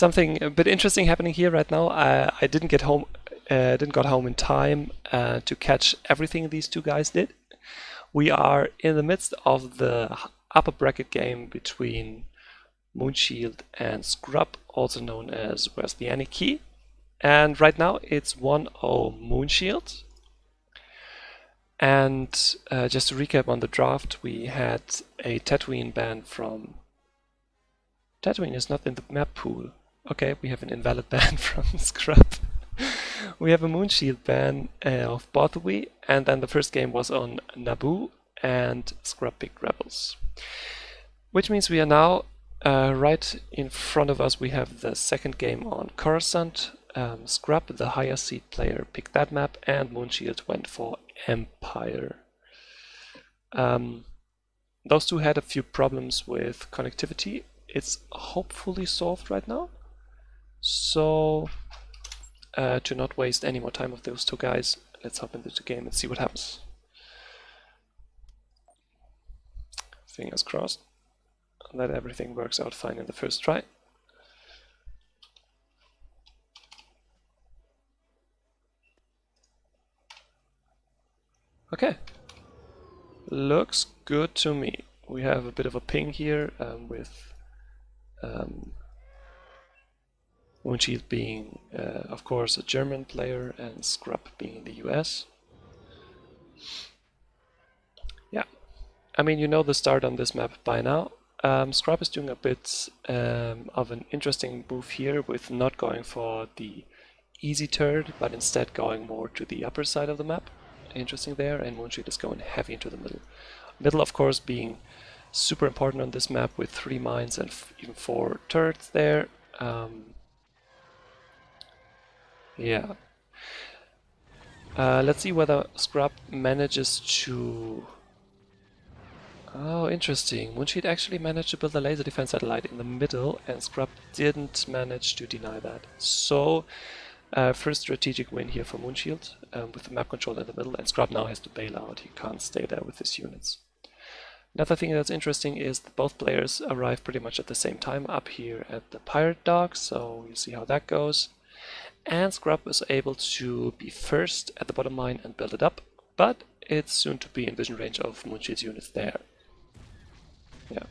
Something a bit interesting happening here right now. I didn't get home, didn't got home in time to catch everything these two guys did. We are in the midst of the upper bracket game between Moonshield and Scrub, also known as WhrsTheAnyKey. And right now it's 1-0 Moonshield. And just to recap on the draft, we had a Tatooine ban from... Tatooine is not in the map pool. Okay, we have an invalid ban from Scrub. We have a Moonshield ban of Bothawui, and then the first game was on Naboo, and Scrub picked Rebels. Which means we are now, right in front of us, we have the second game on Coruscant. Scrub, the higher seed player, picked that map, and Moonshield went for Empire. Those two had a few problems with connectivity. It's hopefully solved right now. So, to not waste any more time of those two guys, let's hop into the game and see what happens. Fingers crossed that everything works out fine in the first try. Okay, looks good to me. We have a bit of a ping here with Moonshield being, of course, a German player and Scrub being in the US. Yeah, I mean, you know the start on this map by now. Scrub is doing a bit of an interesting move here with not going for the easy turret, but instead going more to the upper side of the map. Interesting there, and Moonshield is going heavy into the middle. Middle, of course, being super important on this map with 3 mines and even 4 turrets there. Yeah. Let's see whether Scrub manages to... Oh, interesting. Moonshield actually managed to build a laser defense satellite in the middle, and Scrub didn't manage to deny that. So, first strategic win here for Moonshield, with the map control in the middle, and Scrub now has to bail out. He can't stay there with his units. Another thing that's interesting is that both players arrive pretty much at the same time up here at the Pirate Dock, so you see how that goes. And Scrub was able to be first at the bottom line and build it up, but it's soon to be in vision range of Moonshield's units there. Yeah.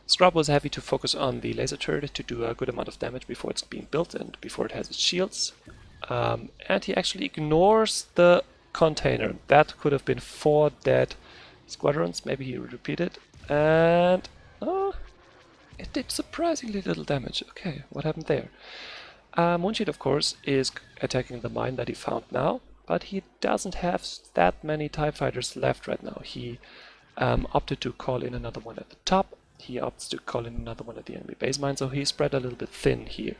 Scrub was happy to focus on the laser turret to do a good amount of damage before it's being built and before it has its shields. And he actually ignores the container. That could have been 4 dead squadrons. Maybe he repeated. And it did surprisingly little damage. Okay, what happened there? Moonshield, of course, is attacking the mine that he found now, but he doesn't have that many TIE fighters left right now. He opted to call in another one at the top. He opts to call in another one at the enemy base mine, so he's spread a little bit thin here,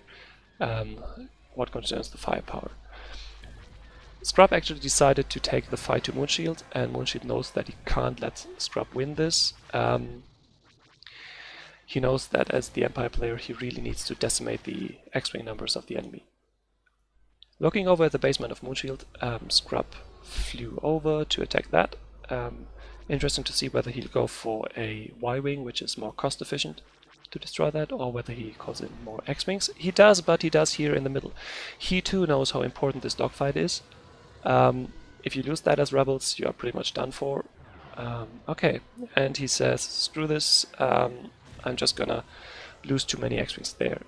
what concerns the firepower. Scrub actually decided to take the fight to Moonshield, and Moonshield knows that he can't let Scrub win this. He knows that as the Empire player he really needs to decimate the X-Wing numbers of the enemy. Looking over at the basement of Moonshield, Scrub flew over to attack that. Interesting to see whether he'll go for a Y-Wing, which is more cost efficient to destroy that, or whether he calls in more X-Wings. He does, but he does here in the middle. He too knows how important this dogfight is. If you lose that as Rebels, you are pretty much done for. Okay, and he says, screw this, I'm just gonna lose too many X-Wings there.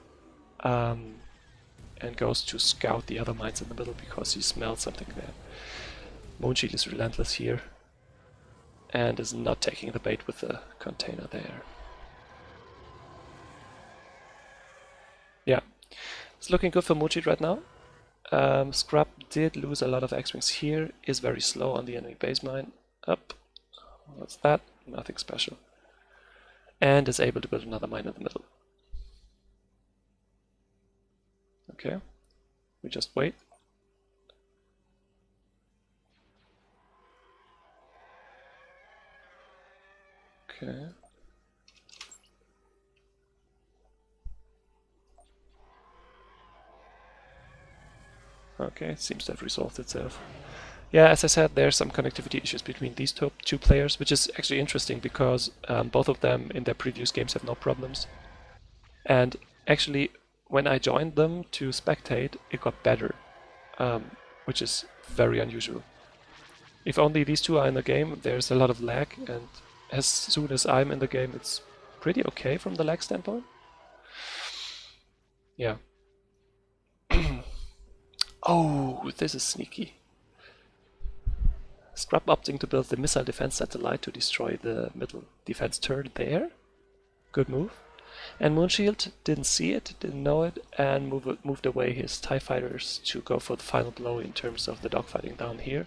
And goes to scout the other mines in the middle because he smelled something there. Moonshield is relentless here and is not taking the bait with the container there. Yeah, it's looking good for Moonshield right now. Scrub did lose a lot of X-Wings here, is very slow on the enemy base mine. Up. What's that? Nothing special. And is able to build another mine in the middle. Okay, we just wait. Okay. Okay, it seems to have resolved itself. Yeah, as I said, there's some connectivity issues between these two players, which is actually interesting because both of them in their previous games have no problems. And actually, when I joined them to spectate, it got better, which is very unusual. If only these two are in the game, there's a lot of lag, and as soon as I'm in the game, it's pretty okay from the lag standpoint. Yeah. Oh, this is sneaky. Scrub opting to build the missile defense satellite to destroy the middle defense turret there. Good move. And Moonshield didn't see it, didn't know it, and moved away his TIE fighters to go for the final blow in terms of the dogfighting down here.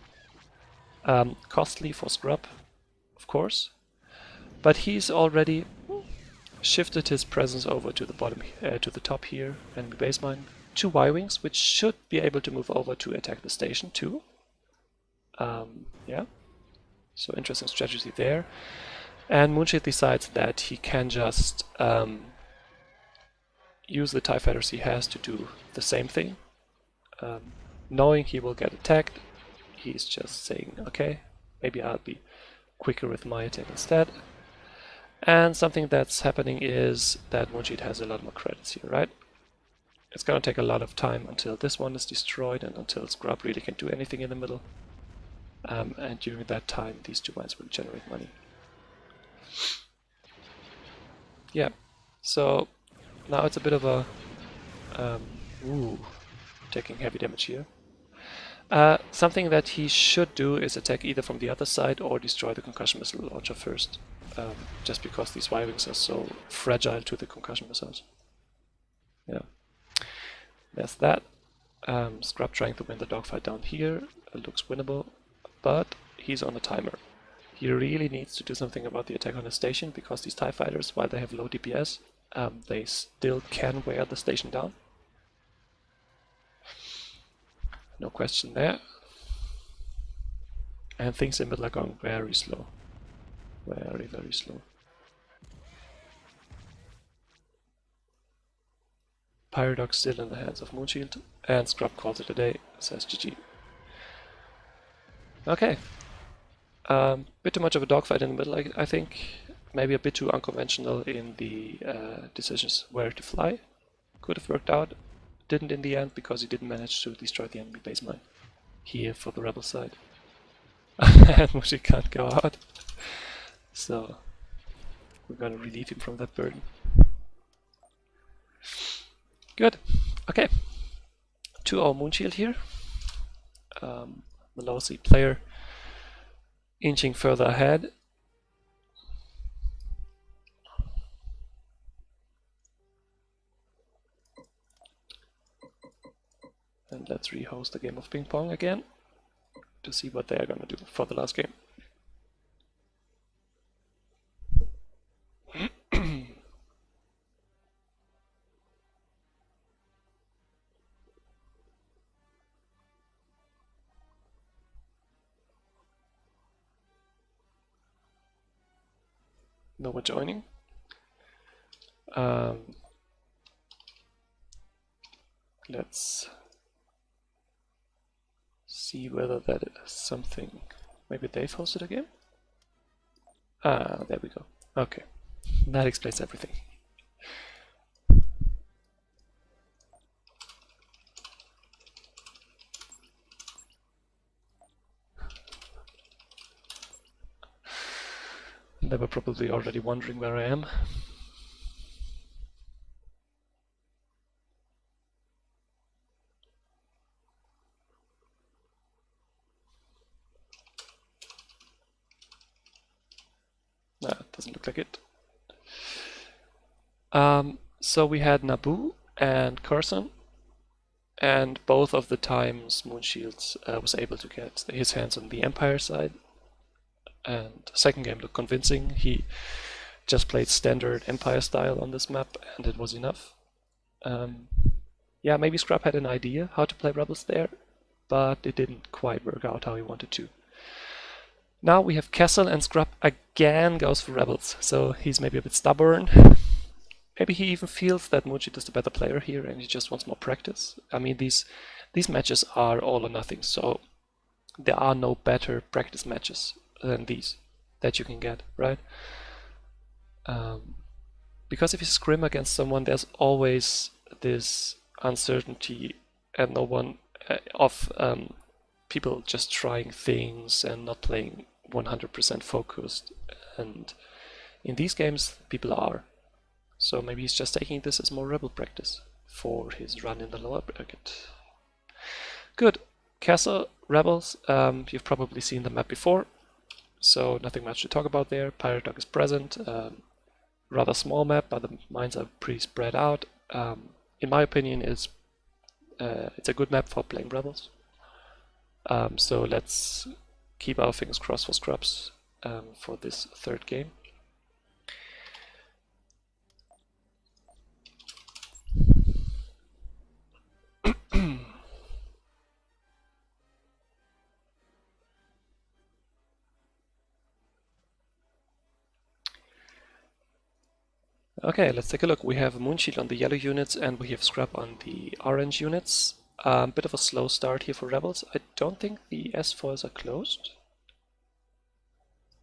Costly for Scrub, of course, but he's already shifted his presence over to the bottom, to the top here, enemy base mine. 2 Y-wings, which should be able to move over to attack the station too. Yeah, so interesting strategy there. And Moonshield decides that he can just use the TIE fighters he has to do the same thing. Knowing he will get attacked, he's just saying, okay, maybe I'll be quicker with my attack instead. And something that's happening is that Moonshield has a lot more credits here, right? It's gonna take a lot of time until this one is destroyed and until Scrub really can do anything in the middle. And during that time, these 2 mines will generate money. Yeah, so now it's a bit of a... taking heavy damage here. Something that he should do is attack either from the other side or destroy the concussion missile launcher first, just because these Y-wings are so fragile to the concussion missiles. Yeah, there's that. Scrub trying to win the dogfight down here. It looks winnable, but he's on a timer. He really needs to do something about the attack on the station, because these TIE fighters, while they have low DPS, they still can wear the station down. No question there. And things in middle are going very slow. Very, very slow. Pyrodog still in the hands of Moonshield, and Scrub calls it a day, says GG. Okay. Bit too much of a dogfight in the middle, I think. Maybe a bit too unconventional in the decisions where to fly. Could have worked out. Didn't in the end, because he didn't manage to destroy the enemy base mine here for the rebel side. And Mushi can't go out. So we're gonna relieve him from that burden. Good. Okay. 2-0 Moonshield here. The low seed player inching further ahead. And let's rehost a game of ping pong again to see what they are gonna do for the last game. No one joining. Let's see whether that is something. Maybe they've hosted a game? Ah, there we go. Okay, that explains everything. They were probably already wondering where I am. Nah, doesn't look like it. So we had Naboo and Curson, and both of the times Moonshield was able to get his hands on the Empire side. And the second game looked convincing. He just played standard Empire style on this map, and it was enough. Yeah, maybe Scrub had an idea how to play Rebels there, but it didn't quite work out how he wanted to. Now we have Kessel, and Scrub again goes for Rebels, so he's maybe a bit stubborn. Maybe he even feels that Moonshield is the better player here and he just wants more practice. I mean, these matches are all or nothing, so there are no better practice matches than these that you can get, right? Because if you scrim against someone, there's always this uncertainty and no one of people just trying things and not playing 100% focused. And in these games, people are. So maybe he's just taking this as more rebel practice for his run in the lower bracket. Good. Castle, rebels, you've probably seen the map before, so nothing much to talk about there. Pirate Dog is present. Rather small map, but the mines are pretty spread out. In my opinion, it's a good map for playing rebels. So let's keep our fingers crossed for scrubs for this third game. Okay, let's take a look. We have Moonshield on the yellow units and we have Scrub on the orange units. Bit of a slow start here for rebels. I don't think the S4s are closed.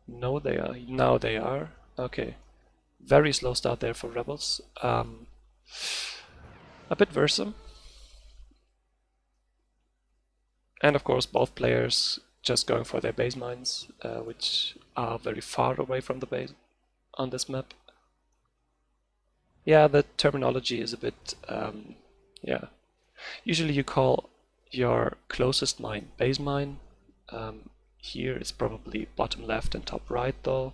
No, they are. Now they are. Okay. Very slow start there for rebels. A bit versum. And of course both players just going for their base mines, which are very far away from the base on this map. Yeah, the terminology is a bit, yeah. Usually you call your closest mine base mine. Here it's probably bottom left and top right though.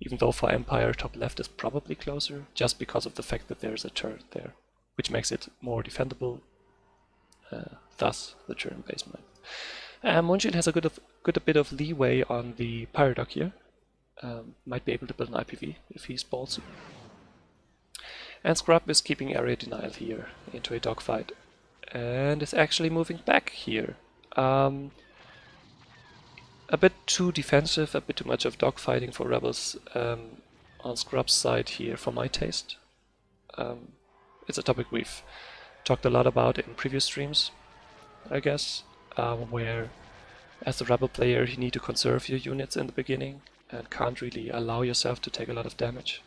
Even though for Empire top left is probably closer, just because of the fact that there's a turret there, which makes it more defendable. Thus the turn base mine. Moonshield has a good bit of leeway on the Pirate Dog here. Might be able to build an IPV if he's ballsy. And Scrub is keeping area denial here into a dogfight. And is actually moving back here. A bit too defensive, a bit too much of dogfighting for rebels on Scrub's side here for my taste. It's a topic we've talked a lot about in previous streams, I guess, where as a rebel player you need to conserve your units in the beginning and can't really allow yourself to take a lot of damage.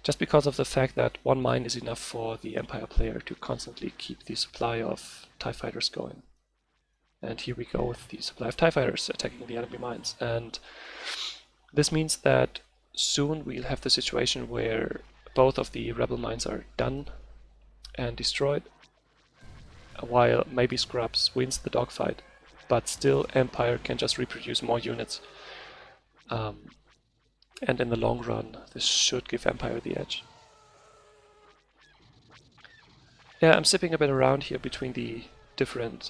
Just because of the fact that one mine is enough for the Empire player to constantly keep the supply of TIE fighters going. And here we go with the supply of TIE fighters attacking the enemy mines. And this means that soon we'll have the situation where both of the rebel mines are done and destroyed, while maybe Scrubs wins the dogfight, but still Empire can just reproduce more units. And in the long run, this should give Empire the edge. Yeah, I'm zipping a bit around here between the different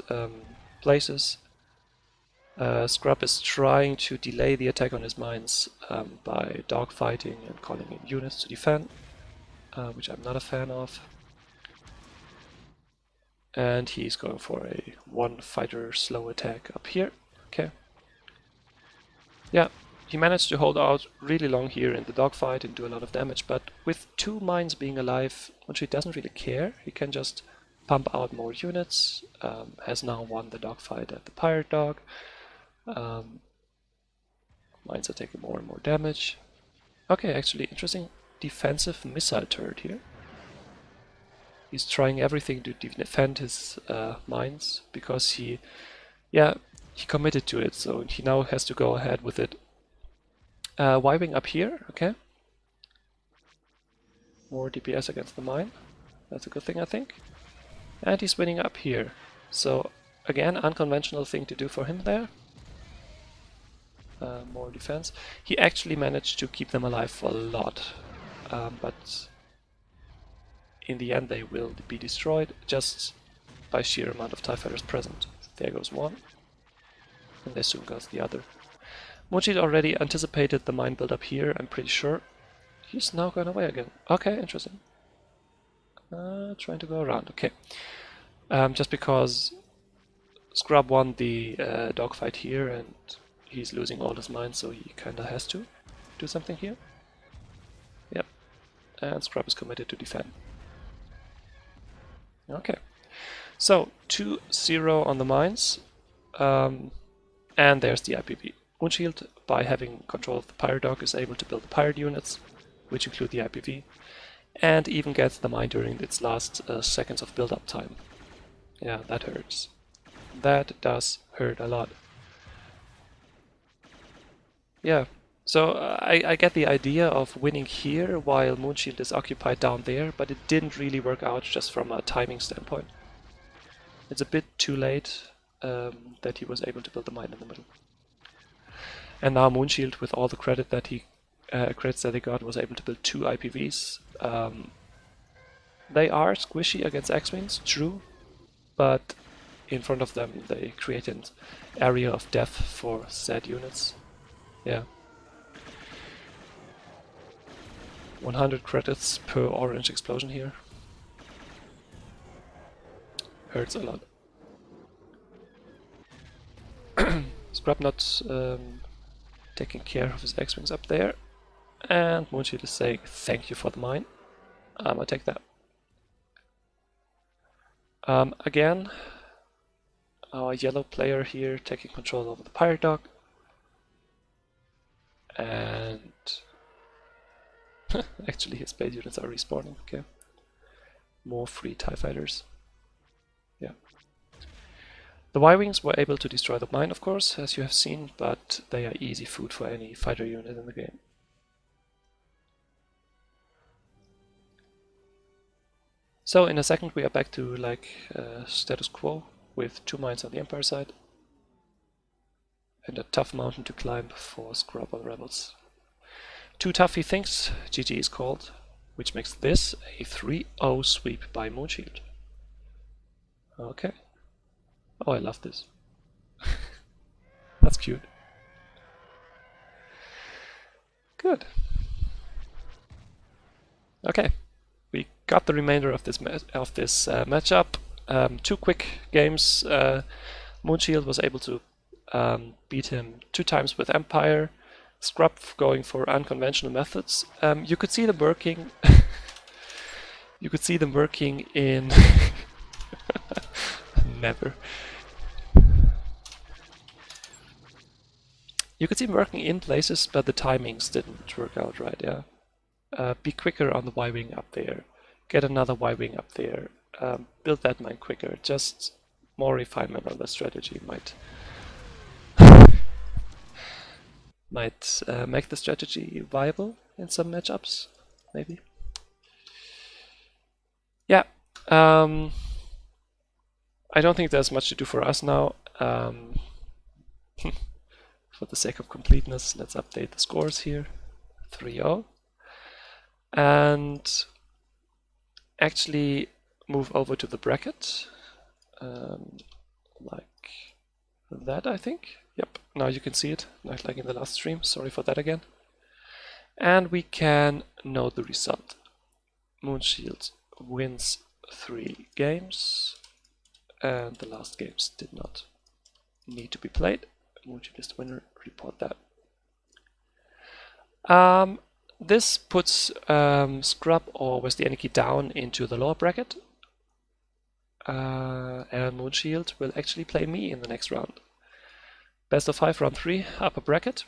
places. Scrub is trying to delay the attack on his mines by dogfighting and calling in units to defend, which I'm not a fan of. And he's going for a one fighter slow attack up here. Okay. Yeah, he managed to hold out really long here in the dogfight and do a lot of damage, but with two mines being alive, Moonshield doesn't really care. He can just pump out more units, has now won the dogfight at the Pirate Dog. Mines are taking more and more damage. Okay, actually interesting defensive missile turret here. He's trying everything to defend his mines because he committed to it, so he now has to go ahead with it. Wiping up here, okay. More DPS against the mine. That's a good thing, I think. And he's winning up here. So, again, unconventional thing to do for him there. More defense. He actually managed to keep them alive for a lot. But in the end they will be destroyed just by sheer amount of TIE fighters present. There goes one. And there soon goes the other. Moonshield already anticipated the mine build up here, I'm pretty sure. He's now gone away again. Okay, interesting. Trying to go around, okay. Just because Scrub won the dogfight here and he's losing all his mines, so he kinda has to do something here. Yep. And Scrub is committed to defend. Okay. So, 2-0 on the mines. And there's the IPV. Moonshield, by having control of the Pirate Dog, is able to build the pirate units, which include the IPV. and even gets the mine during its last seconds of build-up time. Yeah, that hurts. That does hurt a lot. Yeah, so I get the idea of winning here while Moonshield is occupied down there, but it didn't really work out just from a timing standpoint. It's a bit too late that he was able to build the mine in the middle. And now Moonshield, with all the credits that he got, was able to build 2 IPVs. They are squishy against X-Wings, true, but in front of them they create an area of death for said units. Yeah. 100 credits per orange explosion here. Hurts a lot. Scrub not taking care of his X-Wings up there. And Moonshield is saying thank you for the mine. I'll take that. Again, our yellow player here taking control over the pirate dock. And actually his base units are respawning, okay. More free TIE fighters. Yeah. The Y-Wings were able to destroy the mine, of course, as you have seen, but they are easy food for any fighter unit in the game. So in a second we are back to like status quo with 2 mines on the Empire side and a tough mountain to climb for Scrub on Rebels. Too tough he thinks, GG is called, which makes this a 3-0 sweep by Moonshield. Okay. Oh, I love this. That's cute. Good. Okay, we got the remainder of this matchup. 2 quick games. Moonshield was able to beat him 2 times with Empire. Scrub going for unconventional methods. You could see them working. You could see them working in. Never. You could see them working in places, but the timings didn't work out right. Yeah. Be quicker on the Y-Wing up there. Get another Y-Wing up there. Build that mine quicker. Just more refinement on the strategy might make the strategy viable in some matchups, maybe. Yeah. I don't think there's much to do for us now. For the sake of completeness, let's update the scores here. 3-0. And actually move over to the bracket. Like that, I think. Yep, now you can see it, not like in the last stream. Sorry for that again. And we can know the result. Moonshield wins 3 games, and the last games did not need to be played. Moonshield is the winner, report that. This puts Scrub or WhrsTheAnyKey down into the lower bracket. And Moonshield will actually play me in the next round. Best of 5, round 3, upper bracket.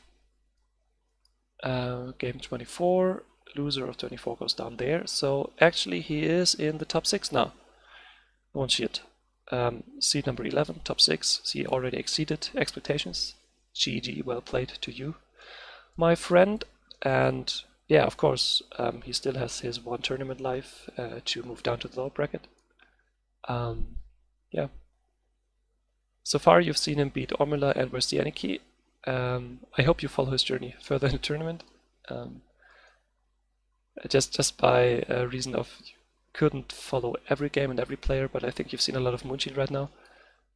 Game 24, loser of 24 goes down there. So actually he is in the top 6 now. Moonshield. Seed number 11, top 6. So he already exceeded expectations. GG, well played to you, my friend. And yeah, of course, he still has his 1 tournament life to move down to the lower bracket. Yeah. So far you've seen him beat Ormula and WhrsTheAnyKey. I hope you follow his journey further in the tournament. Just by reason of you couldn't follow every game and every player, but I think you've seen a lot of Moonshield right now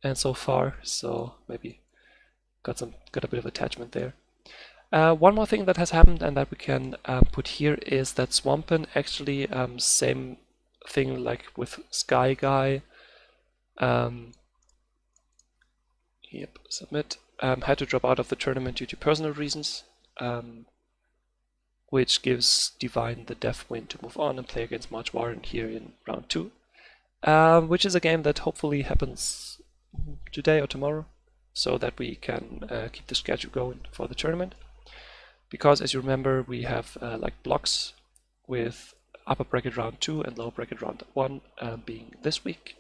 and so far, so maybe got a bit of attachment there. One more thing that has happened and that we can put here is that Swampen actually, same thing like with Sky Guy, yep, submit, had to drop out of the tournament due to personal reasons, which gives Divine the death win to move on and play against March Warren here in round 2, which is a game that hopefully happens today or tomorrow, so that we can keep the schedule going for the tournament. Because as you remember, we have like blocks with upper bracket round 2 and lower bracket round 1 being this week,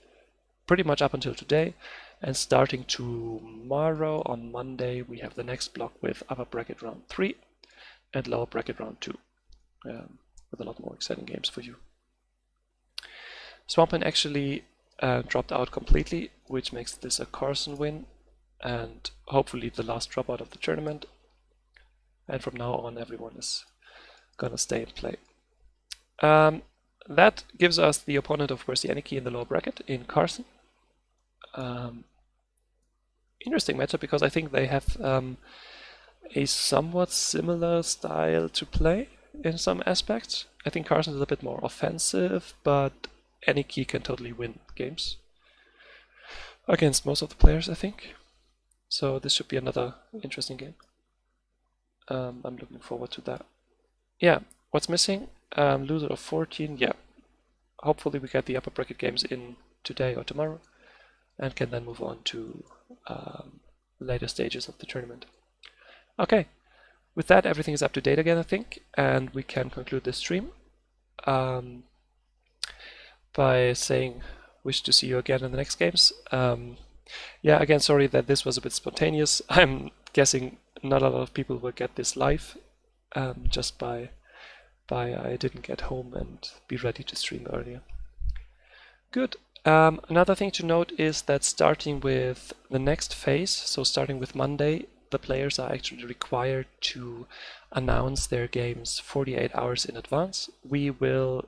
pretty much up until today. And starting tomorrow on Monday, we have the next block with upper bracket round 3 and lower bracket round 2, with a lot more exciting games for you. Swampin actually dropped out completely, which makes this a Carson win and hopefully the last dropout of the tournament. And from now on, everyone is gonna stay and play. That gives us the opponent of WhrsTheAnyKey in the lower bracket in Carson. Interesting matchup because I think they have a somewhat similar style to play in some aspects. I think Carson is a bit more offensive, but Anykey can totally win games against most of the players, I think. So this should be another interesting game. I'm looking forward to that. Yeah, what's missing? Loser of 14, yeah. Hopefully we get the upper bracket games in today or tomorrow and can then move on to later stages of the tournament. Okay, with that everything is up to date again, I think, and we can conclude this stream by saying wish to see you again in the next games. Yeah, again, sorry that this was a bit spontaneous. I'm guessing not a lot of people will get this live, just by I didn't get home and be ready to stream earlier. Good. Another thing to note is that starting with the next phase, so starting with Monday, the players are actually required to announce their games 48 hours in advance. We will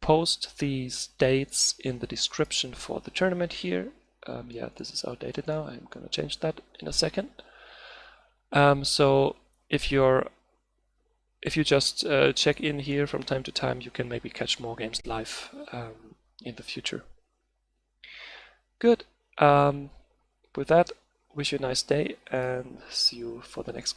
post these dates in the description for the tournament here. Yeah, this is outdated now. I'm gonna change that in a second. So if you just check in here from time to time, you can maybe catch more games live in the future. Good. With that, wish you a nice day and see you for the next game.